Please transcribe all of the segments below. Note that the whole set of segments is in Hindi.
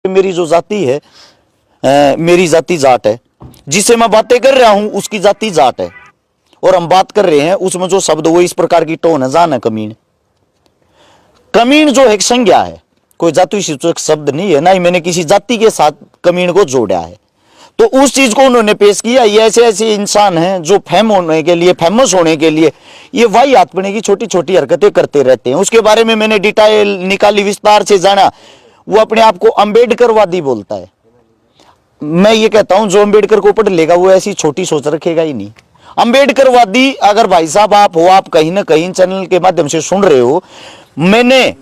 मेरी जो जाति है, मेरी जाति जाट है, जिससे मैं बातें कर रहा हूं उसकी जाति जाट है, और हम बात कर रहे हैं उसमें जो शब्द वो इस प्रकार की टोन है, जान है कमीन। कमीन जो एक संज्ञा है, कोई जाति सूचक शब्द नहीं है, ना ही मैंने किसी जाति के साथ कमीन को जोड़ा है। तो उस चीज को उन्होंने पेश किया। ये ऐसे ऐसे इंसान हैं जो फेमस होने के लिए ये वाहियातपने की छोटी छोटी हरकतें करते रहते हैं। उसके बारे में मैंने डिटेल निकाली, विस्तार से जाना। वो अपने आप को अंबेडकरवादी बोलता है। मैं ये कहता हूं जो अंबेडकर को पढ़ लेगा वो ऐसी छोटी सोच रखेगा ही नहीं। अंबेडकरवादी अगर भाई साहब आप हो, आप कहीं ना कहीं चैनल के माध्यम से सुन रहे हो, मैंने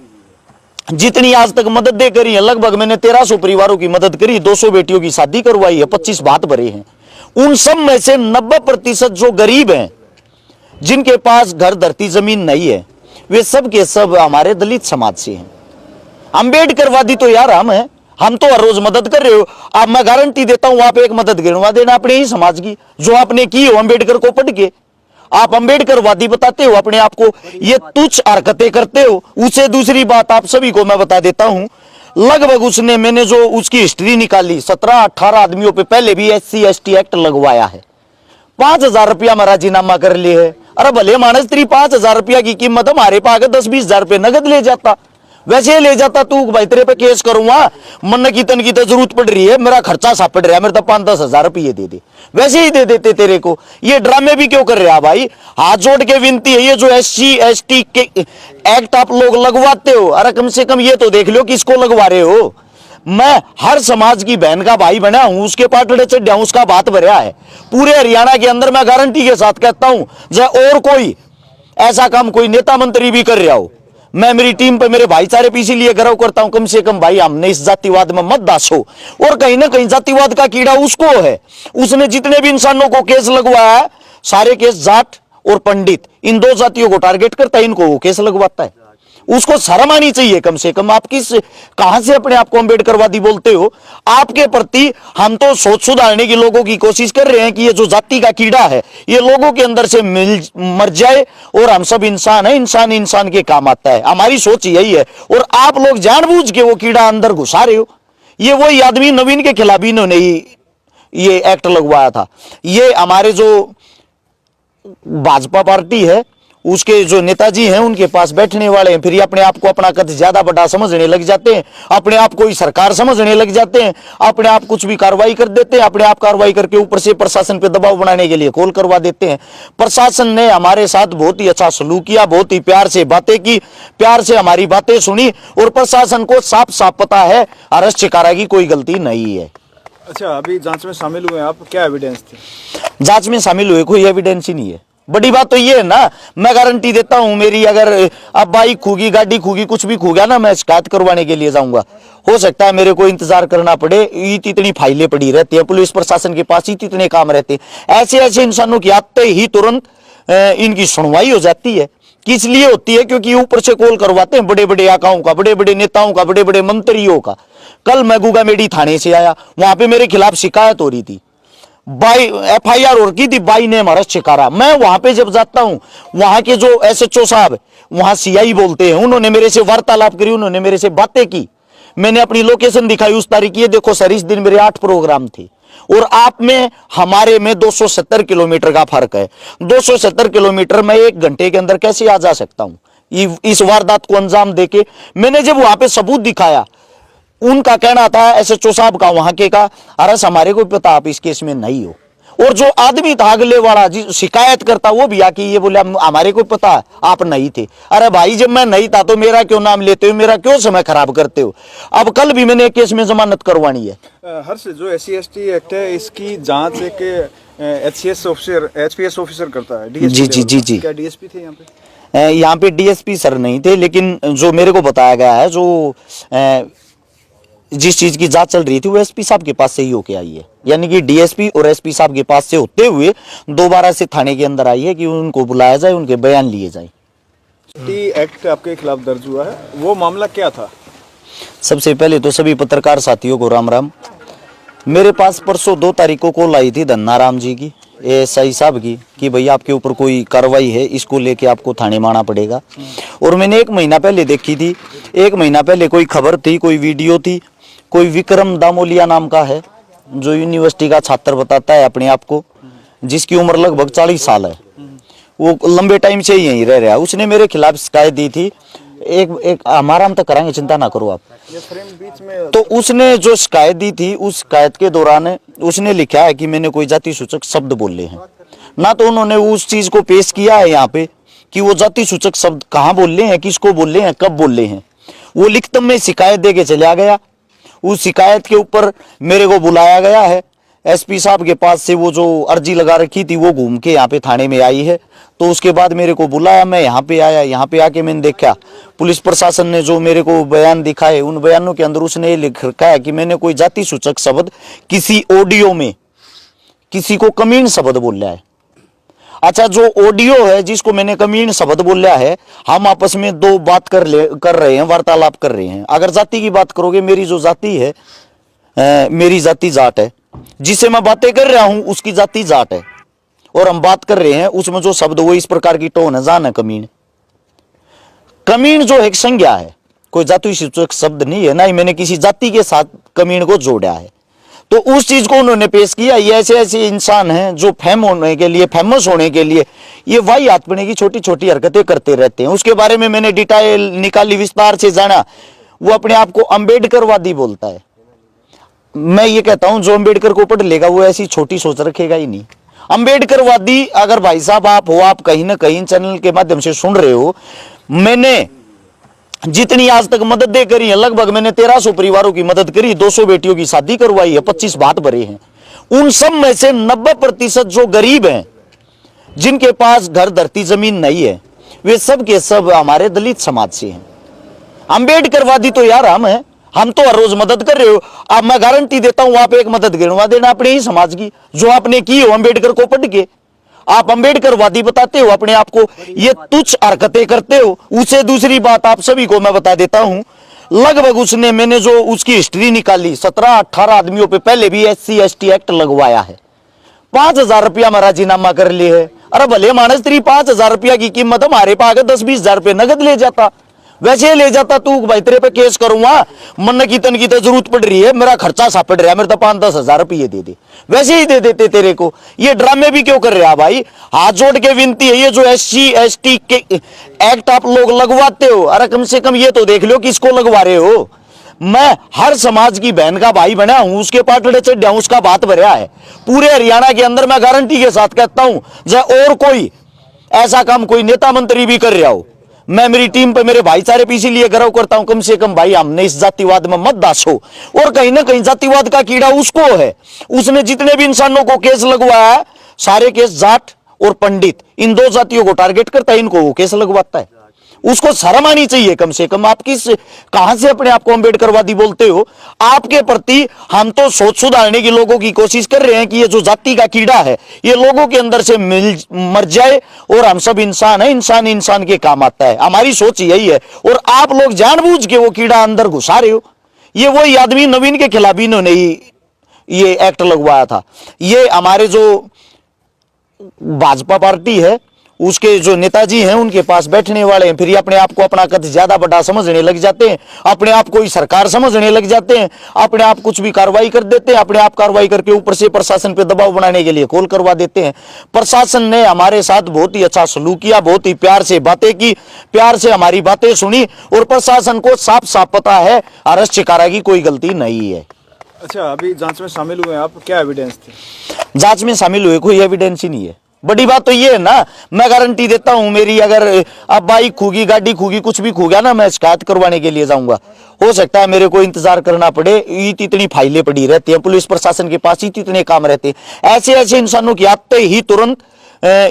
जितनी आज तक मददें करी है, लगभग मैंने 1300 परिवारों की मदद करी, 200 बेटियों की शादी करवाई है, 25 भात भरे हैं। उन सब में से 90% जो गरीब हैं, जिनके पास घर धरती जमीन नहीं है, वे सब के सब हमारे दलित समाज से हैं। अंबेडकरवादी तो यार हम तो हर रोज मदद कर रहे हो। अब मैं गारंटी देता हूं आप एक मदद गिनवा देना अपने ही समाज की जो आपने की हो अंबेडकर को पढ़ के। आप अंबेडकरवादी बताते हो अपने आप को, ये तुच्छ हरकतें करते हो। उसे दूसरी बात आप सभी को मैं बता देता हूं, लगभग उसने, मैंने जो उसकी हिस्ट्री निकाली, 17-18 आदमियों पे पहले भी SC/ST एक्ट लगवाया है। 5,000 रुपया में राजीनामा कर लिए है। अरे भले मानस तेरी 5,000 रुपया की कीमत हमारे पास 10-20 हजार रुपये नगद ले जाता, वैसे ले जाता तू भाई तेरे पे केस करूंगा, मन की तन की तो जरूरत पड़ रही है, मेरा खर्चा सापड़ रहा है, मेरे तो 5-10 हजार रुपये दे दे, वैसे ही दे देते तेरे को। ये ड्रामे भी क्यों कर रहे हैं भाई? हाथ जोड़ के विनती है, ये जो SC/ST के एक्ट आप लोग लगवाते हो, अरे कम से कम ये तो देख लो किसको लगवा रहे हो। मैं हर समाज की बहन का भाई बना हूं, उसके पाटड़े चढ़ा हूं, उसका बात भरा है। पूरे हरियाणा के अंदर मैं गारंटी के साथ कहता हूं, चाहे और कोई ऐसा काम कोई नेता मंत्री भी कर रहा हो, मैं मेरी टीम पे, मेरे भाईचारे पे इसीलिए गर्व करता हूं। कम से कम भाई हमने इस जातिवाद में मत दासो। और कहीं ना कहीं जातिवाद का कीड़ा उसको है, उसने जितने भी इंसानों को केस लगवाया है, सारे केस जाट और पंडित, इन दो जातियों को टारगेट करता है, इनको वो केस लगवाता है। उसको शर्म आनी चाहिए कम से कम। आप कहां से अपने आप को अंबेडकरवादी बोलते हो? आपके प्रति हम तो सोच सुधारने की लोगों की कोशिश कर रहे हैं कि ये जो जाति का कीड़ा है ये लोगों के अंदर से मर जाए, और हम सब इंसान है, इंसान इंसान के काम आता है, हमारी सोच यही है। और आप लोग जानबूझ के वो कीड़ा अंदर घुसा रहे हो। ये वही आदमी नवीन के खिलाफ इन्होंने ये एक्ट लगवाया था। ये हमारे जो भाजपा पार्टी है उसके जो नेताजी हैं उनके पास बैठने वाले हैं, फिर ये अपने आप को अपना कद ज्यादा बड़ा समझने लग जाते हैं, अपने आप को ही सरकार समझने लग जाते हैं, अपने आप कुछ भी कार्रवाई कर देते हैं, अपने आप कार्रवाई करके ऊपर से प्रशासन पे दबाव बनाने के लिए कॉल करवा देते हैं। प्रशासन ने हमारे साथ बहुत ही अच्छा सलूक किया, बहुत ही प्यार से बातें की, प्यार से हमारी बातें सुनी, और प्रशासन को साफ साफ पता है अरेस्ट शिकारा की कोई गलती नहीं है। अच्छा, अभी जांच में शामिल हुए आप, क्या एविडेंस थे? जांच में शामिल हुए कोई एविडेंस ही नहीं है। बड़ी बात तो ये है ना, मैं गारंटी देता हूं, मेरी अगर अब बाइक खूगी, गाड़ी खूगी, कुछ भी खूगा ना, मैं शिकायत करवाने के लिए जाऊंगा। हो सकता है मेरे को इंतजार करना पड़े, इतनी फाइलें पड़ी रहती हैं, पुलिस प्रशासन के पास इतने काम रहते हैं। ऐसे ऐसे इंसानों की आते ही तुरंत इनकी सुनवाई हो जाती है। किस लिए होती है? क्योंकि ऊपर से कॉल करवाते हैं बड़े बड़े आकाओं का, बड़े बड़े नेताओं का, बड़े बड़े मंत्रियों का। कल मैं गुगामेडी थाने से आया, वहां पे मेरे खिलाफ शिकायत हो रही थी, FIR हो की थी, बाई ने हमारा शिकारा। मैं वहां पे जब जाता हूं, वहां के जो SHO साहब, वहां CI बोलते हैं, उन्होंने मेरे से वार्तालाप करी, उन्होंने मेरे से बातें की, मैंने अपनी लोकेशन दिखाई उस तारीख की, देखो सर इस दिन मेरे 8 प्रोग्राम थे, और आप में हमारे में 270 किलोमीटर का फर्क है। 270 किलोमीटर में 1 घंटे के अंदर कैसे आ जा सकता हूं इस वारदात को अंजाम देके? मैंने जब वहां पे सबूत दिखाया, उनका कहना था SHO साहब का, वहां के का, अरे हमारे को पता आप इस केस में नहीं हो। और जो आदमी था अगले वाला जी शिकायत करता, वो भी आके ये बोले हमारे को पता आप नहीं थे। अरे भाई जब मैं नहीं था तो मेरा क्यों नाम लेते हो, मेरा क्यों समय खराब करते हो? अब कल भी मैंने एक केस में जमानत करवानी है। हर्ष, जो SC/ST एक्ट है इसकी जांच एक HPS ऑफिसर करता है, DSP। जी। क्या DSP थे यहाँ पे? यहाँ पे DSP सर नहीं थे, लेकिन जो मेरे को बताया गया है, जो जिस चीज की जांच चल रही थी वो SP साहब के पास से ही होके आई है। यानी कि DSP और SP साहब के पास से होते हुए दोबारा से थाने के अंदर आई है कि उनको बुलाया जाए, उनके बयान लिए जाए। एक्ट आपके खिलाफ दर्ज हुआ है, वो मामला क्या था? सबसे पहले तो सभी पत्रकार साथियों को राम राम। मेरे पास परसों 2 तारीख को कॉल आई थी धन्नाराम जी की, SI साहब की, कि भैया आपके ऊपर कोई कार्रवाई है, इसको लेके आपको थाने में आना पड़ेगा। और मैंने 1 महीना पहले देखी थी, 1 महीना पहले कोई खबर थी, कोई वीडियो थी, कोई विक्रम दामोलिया नाम का है, जो यूनिवर्सिटी का छात्र बताता है अपने आप को, जिसकी उम्र लगभग 40 साल है। वो लंबे टाइम से यहीं रह रहा है। उसने मेरे खिलाफ शिकायत दी थी। एक हमारा हम तक कराएंगे, चिंता ना करो आप। ये फ्रेम बीच में तो उसने जो शिकायत दी थी, उस शिकायत के दौरान उसने लिखा है कि मैंने कोई जाति सूचक शब्द बोले हैं। ना तो उन्होंने उस चीज को पेश किया है यहाँ पे कि वो जाति सूचक शब्द कहाँ बोले हैं, किसको बोले हैं, कब बोले हैं। वो लिखित में शिकायत दे के चला गया। उस शिकायत के ऊपर मेरे को बुलाया गया है। एसपी साहब के पास से वो जो अर्जी लगा रखी थी वो घूम के यहाँ पे थाने में आई है। तो उसके बाद मेरे को बुलाया, मैं यहाँ पे आया। यहाँ पे आके मैंने देखा पुलिस प्रशासन ने जो मेरे को बयान दिखाए, उन बयानों के अंदर उसने ये लिख रखा है कि मैंने कोई जाति सूचक शब्द किसी ऑडियो में किसी को कमीन शब्द बोला है। अच्छा, जो ऑडियो है जिसको मैंने कमीन शब्द बोला है, हम आपस में दो बात कर रहे हैं, वार्तालाप कर रहे हैं। अगर जाति की बात करोगे, मेरी जो जाति है, मेरी जाति जाट है। जिससे मैं बातें कर रहा हूं उसकी जाति जाट है, और हम बात कर रहे हैं उसमें जो शब्द वो इस प्रकार की टोन है, जान है कमीन। कमीन जो एक संज्ञा है, कोई जाति सूचक शब्द नहीं है, ना ही मैंने किसी जाति के साथ कमीन को जोड़ा है। तो उस चीज को उन्होंने पेश किया। ये ऐसे ऐसे इंसान हैं जो फेमस होने के लिए ये वाही आत्मने की छोटी छोटी हरकतें करते रहते हैं। उसके बारे में मैंने डिटेल निकाली, विस्तार से जाना। वो अपने आप को अम्बेडकरवादी बोलता है। मैं ये कहता हूं, जो अम्बेडकर को पढ़ लेगा वो ऐसी छोटी सोच रखेगा ही नहीं। अम्बेडकरवादी अगर भाई साहब आप हो, आप कहीं ना कहीं चैनल के माध्यम से सुन रहे हो, मैंने जितनी आज तक मदद करी है, लगभग मैंने 1300 परिवारों की मदद करी, 200 बेटियों की शादी करवाई है, 25 भात भरे हैं। उन सब में से 90% जो गरीब हैं, जिनके पास घर धरती जमीन नहीं है, वे सब के सब हमारे दलित समाज से हैं। अम्बेडकरवादी तो यार हम तो हर रोज मदद कर रहे हो। अब मैं गारंटी देता हूं, आप एक मदद गिनवा देना अपने ही समाज की, जो आपने की हो अम्बेडकर को पढ़ के। आप अम्बेडकरवादी बताते हो अपने आप को, ये तुच्छ हरकतें करते हो। उसे दूसरी बात आप सभी को मैं बता देता हूं, लगभग मैंने जो उसकी हिस्ट्री निकाली, 17-18 आदमियों पे पहले भी SC ST एक्ट लगवाया है। 5,000 रुपया में राजीनामा कर लिए है। अरे भले मानस तेरी 5,000 रुपया की कीमत, हमारे पास 10-20,000 रुपये नगद ले जाता, वैसे ले जाता तू भाई तेरे पे केस करूंगा, मन की तन की तो जरूरत पड़ रही है, मेरा खर्चा सा पड़ रहा है, मेरे तो 5-10 हजार रुपये दे दे, वैसे ही दे देते तेरे को। ये ड्रामे भी क्यों कर रहे हैं भाई? हाथ जोड़ के विनती है, ये जो SC ST के एक्ट आप लोग लगवाते हो, अरे कम से कम ये तो देख लो किसको लगवा रहे हो। मैं हर समाज की बहन का भाई बना हूं, उसके पाटड़े चढ़ा हूं, उसका बात भरा है। पूरे हरियाणा के अंदर मैं गारंटी के साथ कहता हूं, जब और कोई ऐसा काम कोई नेता मंत्री भी कर रहा हो, मैं मेरी टीम पे मेरे भाईचारे पे इसीलिए गर्व करता हूं, कम से कम भाई हमने इस जातिवाद में मत दासो। और कहीं ना कहीं जातिवाद का कीड़ा उसको है। उसने जितने भी इंसानों को केस लगवाया है, सारे केस जाट और पंडित, इन दो जातियों को टारगेट करता है, इनको वो केस लगवाता है। उसको शर्म आनी चाहिए कम से कम। आप कहां से अपने आप को अम्बेडकरवादी बोलते हो? आपके प्रति हम तो सोच सुधारने की लोगों की कोशिश कर रहे हैं कि ये जो जाति का कीड़ा है ये लोगों के अंदर से मर जाए, और हम सब इंसान है, इंसान इंसान के काम आता है। हमारी सोच यही है, और आप लोग जानबूझ के वो कीड़ा अंदर घुसा रहे हो। ये वही आदमी नवीन के खिलाफ इन्होंने ये एक्ट लगवाया था। ये हमारे जो भाजपा पार्टी है उसके जो नेताजी हैं उनके पास बैठने वाले हैं, फिर ये अपने आप को अपना कद ज्यादा बड़ा समझने लग जाते हैं, अपने आप को ही सरकार समझने लग जाते हैं, अपने आप कुछ भी कार्रवाई कर देते हैं, अपने आप कार्रवाई करके ऊपर से प्रशासन पे दबाव बनाने के लिए कॉल करवा देते हैं। प्रशासन ने हमारे साथ बहुत ही अच्छा सलूक किया, बहुत ही प्यार से बातें की, प्यार से हमारी बातें सुनी, और प्रशासन को साफ साफ पता है अरेस्ट शिकारा की कोई गलती नहीं है। अच्छा, अभी जांच में शामिल हुए आप, क्या एविडेंस थे? जांच में शामिल हुए कोई एविडेंस ही नहीं है। बड़ी बात तो ये है ना, मैं गारंटी देता हूं, मेरी अगर अब बाइक खूगी, गाड़ी खूगी, कुछ भी खू गया ना, मैं शिकायत करवाने के लिए जाऊंगा। हो सकता है मेरे को इंतजार करना पड़े, इतनी फाइलें पड़ी रहती हैं पुलिस प्रशासन के पास, इतने काम रहते हैं। ऐसे ऐसे इंसानों की आते ही तुरंत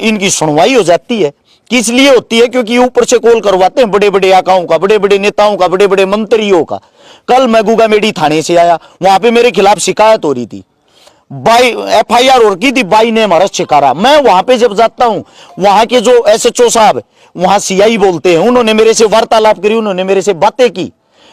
इनकी सुनवाई हो जाती है। किस लिए होती है? क्योंकि ऊपर से कॉल करवाते हैं बड़े बड़े आकाओं का, बड़े बड़े नेताओं का, बड़े बड़े मंत्रियों का। कल मैं गुगामेडी थाने से आया, वहां पे मेरे खिलाफ शिकायत हो रही थी, FIR हो रखी थी, बाई ने हमारा शिकारा। मैं वहां पे जब जाता हूं, वहां के जो SHO साहब, वहां CI बोलते हैं, उन्होंने मेरे से वार्तालाप करी, उन्होंने मेरे से बातें की,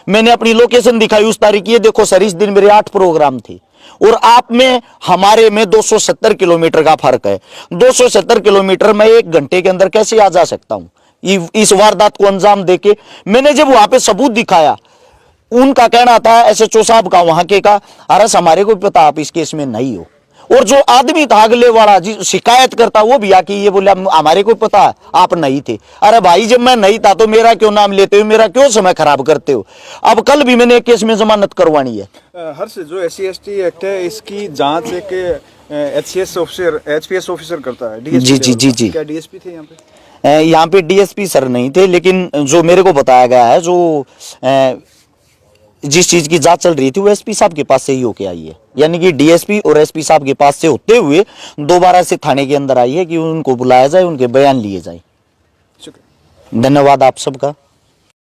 मैंने अपनी लोकेशन दिखाई उस तारीख, ये देखो सर इस दिन मेरे 8 प्रोग्राम थे, और आप में हमारे में 270 किलोमीटर का फर्क है। 270 किलोमीटर में 1 घंटे के अंदर कैसे आ जा सकता हूं इस वारदात को अंजाम देके? मैंने जब वहां पे सबूत दिखाया, उनका कहना था एसएचओ साहब का वहां के का, अरे हमारे को पता आप इस केस में नहीं हो। और जो आदमी था अगले वाला जी शिकायत करता, वो भी आके ये बोला हमारे को पता आप नहीं थे। अरे भाई जब मैं नहीं था तो मेरा क्यों नाम लेते हो, मेरा क्यों समय खराब करते हो। अब कल भी मैंने एक केस में जमानत करवानी है। हर्ष, जो SC/ST एक्ट है इसकी जांच एक HPS ऑफिसर करता है, DSP जी, जी, जी, जी। क्या DSP थे यहाँ पे? यहाँ पे डीएसपी सर नहीं थे, लेकिन जो मेरे को बताया गया है, जो जिस चीज की जांच चल रही थी वो एसपी साहब के पास से ही होके आई है। यानी कि डीएसपी और एसपी साहब के पास से होते हुए दोबारा से थाने के अंदर आई है कि उनको बुलाया जाए, उनके बयान लिए जाए। शुक्रिया। धन्यवाद आप सबका।